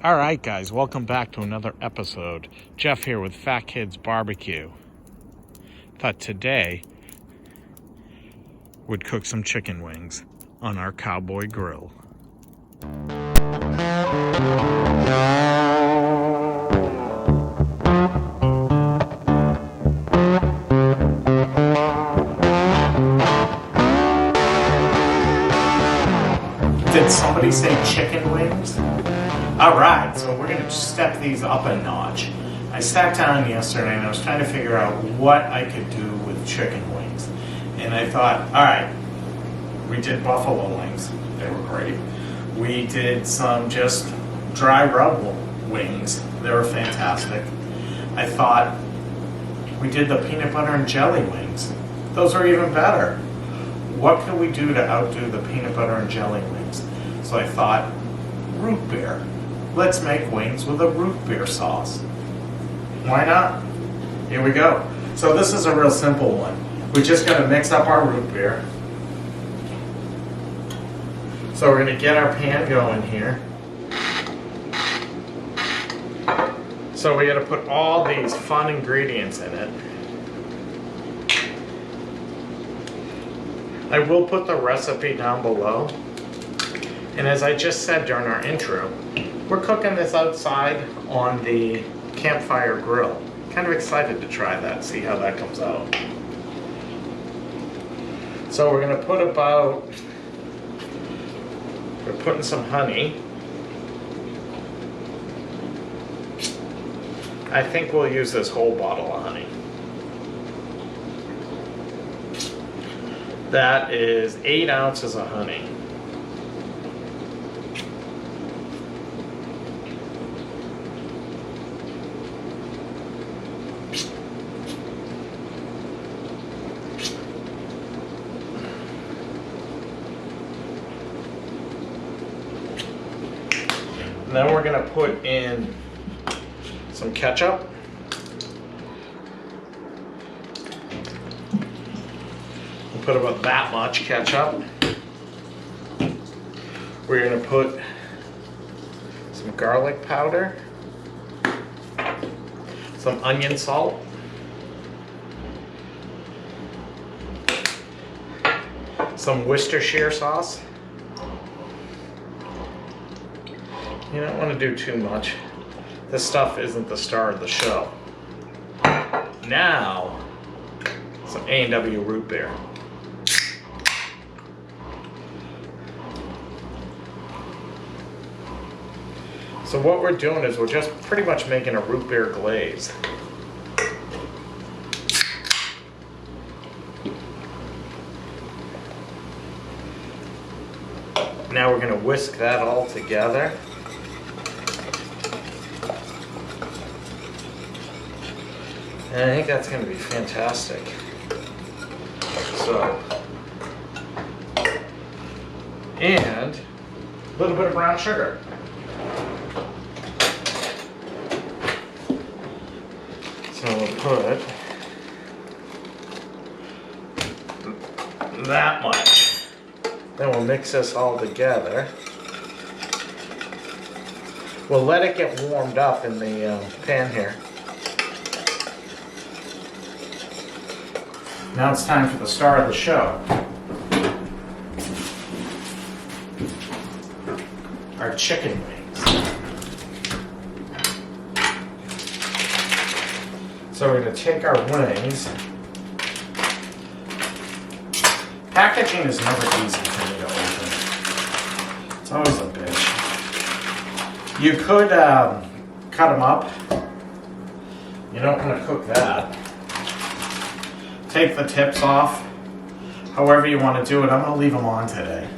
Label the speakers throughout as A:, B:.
A: All right, guys, welcome back to another episode. Jeff here with Fat Kids Barbecue. Thought today would cook some chicken wings on our cowboy grill. Did somebody say chicken wings? All right, so we're gonna step these up a notch. I sat down yesterday and I was trying to figure out what I could do with chicken wings. And I thought, all right, we did buffalo wings. They were great. We did some just dry rub wings. They were fantastic. I thought we did the peanut butter and jelly wings. Those are even better. What can we do to outdo the peanut butter and jelly wings? So I thought, root beer. Let's make wings with a root beer sauce. Why not? Here we go. So this is a real simple one. We just got to mix up our root beer. So we're going to get our pan going here. So we got to put all these fun ingredients in it. I will put the recipe down below. And as I just said during our intro, we're cooking this outside on the campfire grill. Kind of excited to try that, see how that comes out. So we're gonna put we're putting some honey. I think we'll use this whole bottle of honey. That is 8 ounces of honey. And then we're going to put in some ketchup. We'll put about that much ketchup. We're going to put some garlic powder, some onion salt, some Worcestershire sauce. You don't want to do too much. This stuff isn't the star of the show. Now, some A&W root beer. So what we're doing is we're just pretty much making a root beer glaze. Now we're going to whisk that all together. And I think that's going to be fantastic. So, and a little bit of brown sugar. So we'll put that much. Then we'll mix this all together. We'll let it get warmed up in the pan here. Now it's time for the star of the show. Our chicken wings. So we're going to take our wings. Packaging is never easy for me to open. It's always a bitch. You could cut them up. You don't want to cook that. Take the tips off, however you want to do it. I'm going to leave them on today.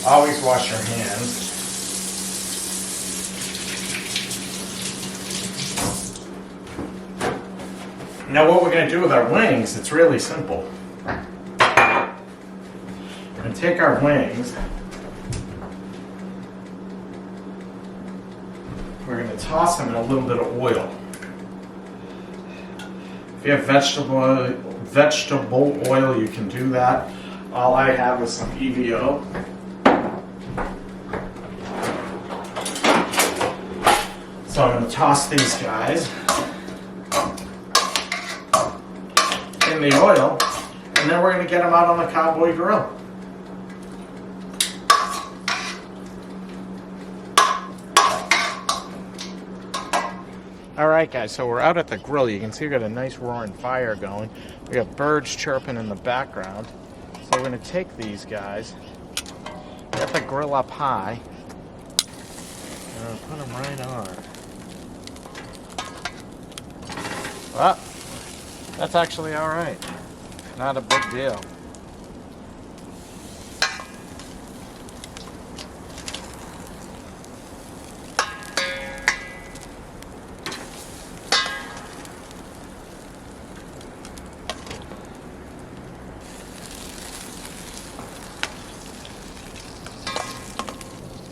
A: Always wash your hands. Now what we're going to do with our wings, it's really simple. We're going to take our wings. We're going to toss them in a little bit of oil. If you have vegetable oil, you can do that. All I have is some EVO. So I'm going to toss these guys in the oil, and then we're going to get them out on the cowboy grill. Alright guys, so we're out at the grill. You can see we got a nice roaring fire going. We got birds chirping in the background. So we're going to take these guys, get the grill up high, and put them right on. Well, that's actually alright. Not a big deal.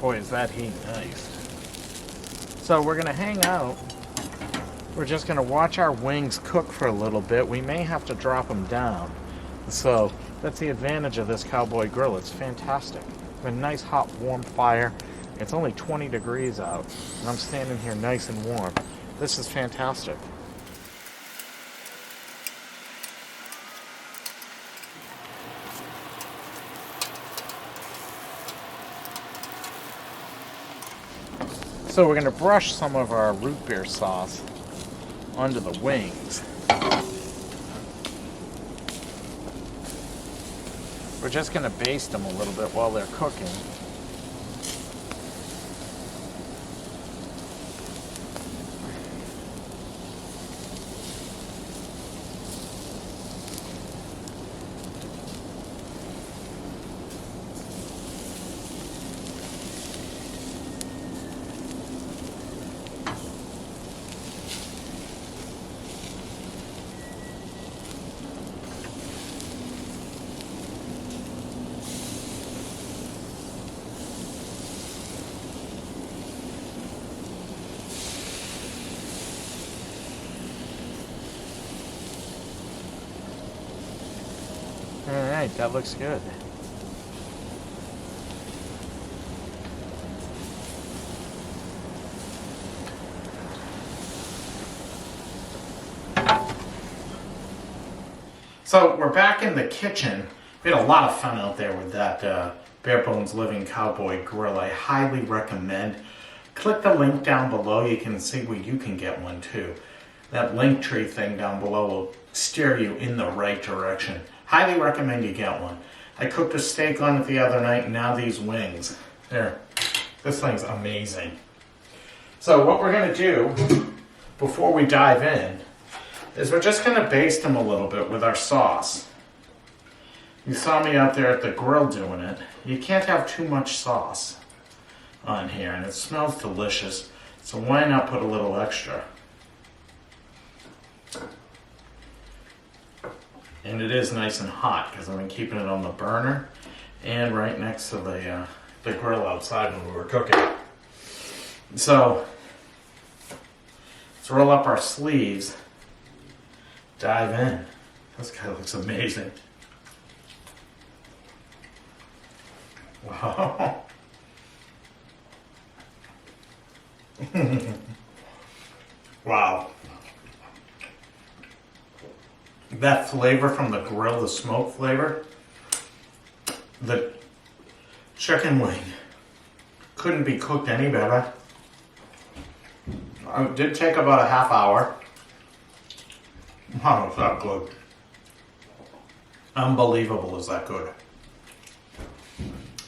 A: Boy, is that heat nice. So we're going to hang out. We're just going to watch our wings cook for a little bit. We may have to drop them down. So that's the advantage of this cowboy grill. It's fantastic. We have a nice hot warm fire. It's only 20 degrees out and I'm standing here nice and warm. This is fantastic. So we're going to brush some of our root beer sauce onto the wings. We're just going to baste them a little bit while they're cooking. Alright, that looks good. So we're back in the kitchen. We had a lot of fun out there with that Bare Bones Living Cowboy Grill. I highly recommend. Click the link down below. You can see where you can get one too. That link tree thing down below will steer you in the right direction. Highly recommend you get one. I cooked a steak on it the other night, and now these wings. There. This thing's amazing. So what we're going to do before we dive in is we're just going to baste them a little bit with our sauce. You saw me out there at the grill doing it. You can't have too much sauce on here, and it smells delicious. So why not put a little extra? And it is nice and hot because I've been keeping it on the burner and right next to the grill outside when we were cooking. So let's roll up our sleeves, dive in. This guy looks amazing. Wow. Wow. That flavor from the grill, the smoke flavor, the chicken wing couldn't be cooked any better. It did take about a half hour. Wow, is that good. Unbelievable, is that good.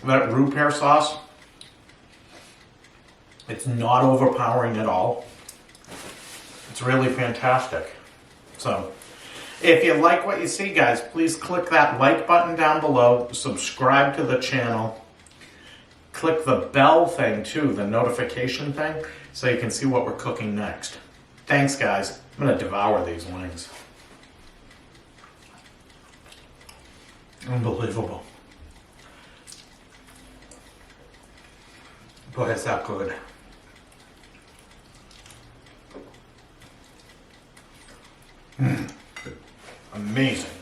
A: That root beer sauce, it's not overpowering at all. It's really fantastic. So, if you like what you see, guys, please click that like button down below, subscribe to the channel, click the bell thing too, the notification thing, so you can see what we're cooking next. Thanks, guys. I'm going to devour these wings. Unbelievable. Boy, is that good. Amazing.